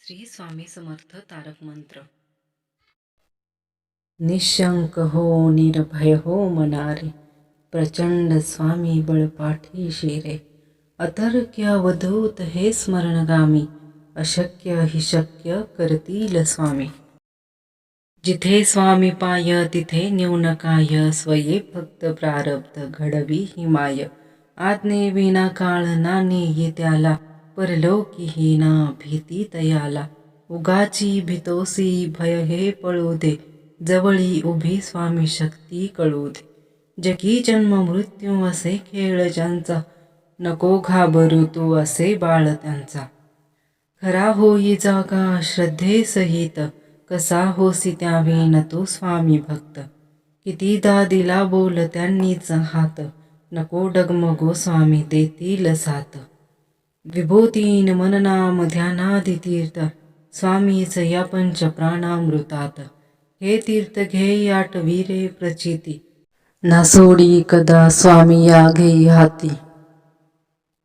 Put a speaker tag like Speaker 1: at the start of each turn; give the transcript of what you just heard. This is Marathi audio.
Speaker 1: श्री स्वामी समर्थ तारक मंत्र।
Speaker 2: निशंक हो निर्भय हो मनारे, प्रचंड स्वामी बळपाठी शिरे। अतर्क्य अवधूत हे स्मरणगामी, अशक्य हि शक्य करतील स्वामी। जिथे स्वामी पाय तिथे न्यून काय, स्वये फक्त प्रारब्ध घडवी ही माय। आज्ञे विना काळ नानी त्याला, परलोकी ना भीती तयाला। उगाची भीतोसी भय हे पळू दे, जवळी उभी स्वामी शक्ती कळू दे। जगी जन्म मृत्यू असे खेळ ज्यांचा, नको घाबरू तू असे बाळ त्यांचा। खरा होई जागा श्रद्धेसहित, कसा होसी त्यावेन तू स्वामी भक्त। कितीदा दिला बोल त्यांनीच हात, नको डगमगो स्वामी देतील साथ। विभूतीन मननाम ध्यानादि तीर्थ, स्वामीच या पंच प्राणामृतात। हे तीर्थ घेई आठवी रे प्रचिती, ना सोडी कदा स्वामी या घेई हाती।